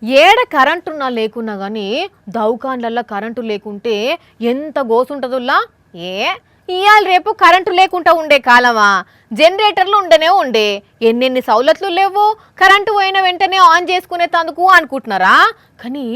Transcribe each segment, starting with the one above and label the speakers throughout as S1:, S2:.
S1: ఏడ కరెంటున్నా లేకున్నా కానీ దౌకాన్లల్లో కరెంటు లేకుంటే ఎంత గోసుంటదుల్లా ఇయాల రేపు కరెంటు లేకుండా ఉండే కాలమా జనరేటర్లు ఉండనే ఉండే ఎన్నెన్ని సౌలతులు లేవు కరెంటు పోయిన వెంటనే ఆన్ చేసుకునే తందుకు అనుకుంటున్నారా కానీ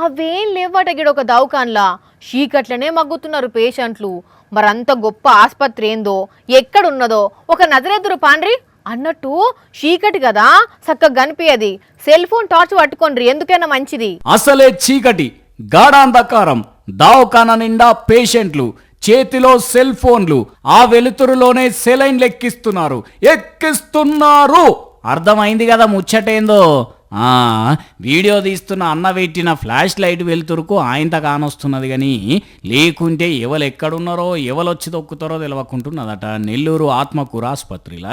S1: అవేం లేవట గిడొక దౌకాన్లా చీకట్లనే మగ్గుతున్నారు పేషెంట్లు మరంత గొప్ప ఆసుపత్రి ఏందో ఎక్కడున్నదో ఒక నజరెదురు పాండ్రి అన్నట్టు చీకటి కదా చక్కగా కనిపించది సెల్ ఫోన్ టార్చ్ పట్టుకోండి ఎందుకైనా మంచిది.
S2: అసలే చీకటి గాఢాంధకారం దవాఖాన నిండా పేషెంట్లు చేతిలో సెల్ ఫోన్లు ఆ వెలుతురులోనే సెలైన్ ఎక్కిస్తున్నారు అర్థమైంది కదా ముచ్చటేందో. వీడియో తీస్తున్న అన్న పెట్టిన ఫ్లాష్ లైట్ వెలుతురుకు ఆయంత కానొస్తున్నది కానీ లేకుంటే ఎవరు ఎక్కడున్నారో ఎవరొచ్చి తొక్కుతారో తెలవకుంటున్నదట. నెల్లూరు ఆత్మకూర ఆసుపత్రిలా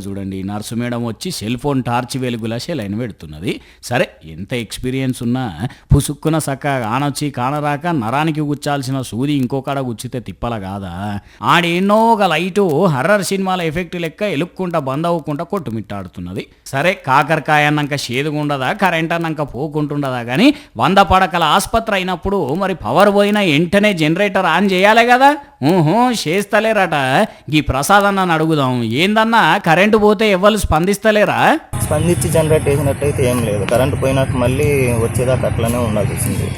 S2: చూడండి నర్సు మేడం వచ్చి సెల్ ఫోన్ టార్చ్ వెలుగులా సెలైన్ పెడుతున్నది. సరే ఎంత ఎక్స్పీరియన్స్ ఉన్నా పుసుక్కున సక్క కానొచ్చి కానరాక నరానికి గుచ్చాల్సిన సూది ఇంకొకడ గుచ్చితే తిప్పల కాదా. ఆడేన్నో ఒక లైటు హర్రర్ సినిమాల ఎఫెక్ట్ లెక్క ఎలుక్కుంటా బంద్ అవ్వకుండా కొట్టుమిట్టాడుతున్నది. సరే కాకరకాయ అన్నాక ఉండదా కరెంట్ అన్నాక పోకుంటుండదా కానీ 100 పడకల ఆసుపత్రి అయినప్పుడు మరి పవర్ పోయినా వెంటనే జనరేటర్ ఆన్ చేయాలి కదా. చేస్తలేరట. ఈ ప్రసాద్ అన్న అడుగుదాం ఏందన్నా కరెంటు పోతే ఎవరు స్పందిస్తలేరా?
S3: స్పందించి జనరేట్ చేసినట్టయితే ఏం లేదు, కరెంటు పోయినట్టు మళ్ళీ వచ్చేదాకా అట్లనే ఉండాల్సింది.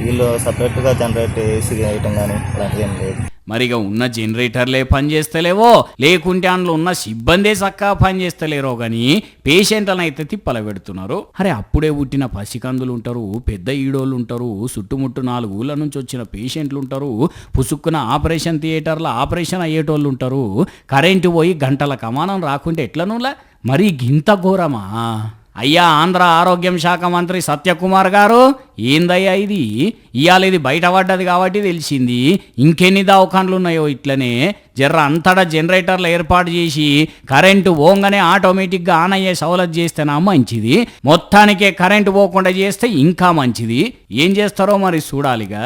S3: వీళ్ళు సపరేట్గా జనరేట్ చేసి వేయటం కానీ అలాంటిది ఏం లేదు.
S2: మరిగా ఉన్న జనరేటర్లే పనిచేస్తలేవో లేకుంటే అందులో ఉన్న సిబ్బందే చక్కగా పనిచేస్తలేరో కానీ పేషెంట్లను అయితే తిప్పల పెడుతున్నారు. అరే అప్పుడే పుట్టిన పసికందులు ఉంటారు, పెద్ద ఈడోళ్ళు ఉంటారు, చుట్టుముట్టు 4 ఊళ్ళ నుంచి వచ్చిన పేషెంట్లు ఉంటారు, పుసుక్కున ఆపరేషన్ థియేటర్లో ఆపరేషన్ అయ్యేటోళ్ళు ఉంటారు. కరెంటు పోయి గంటల కమానం రాకుంటే ఎట్లనులా మరి గింత ఘోరమా? అయ్యా ఆంధ్ర ఆరోగ్యం శాఖ మంత్రి సత్యకుమార్ గారు ఏందయ్యా ఇది ఇవాళ ఇది బయటపడ్డది కాబట్టి తెలిసింది. ఇంకెన్ని దవాఖాన్లు ఉన్నాయో ఇట్లనే జర్ర అంతటా జనరేటర్లు ఏర్పాటు చేసి కరెంటు పోగానే ఆటోమేటిక్గా ఆన్ అయ్యే సౌలత్ చేస్తేనా మంచిది, మొత్తానికే కరెంటు పోకుండా చేస్తే ఇంకా మంచిది. ఏం చేస్తారో మరి చూడాలిగా.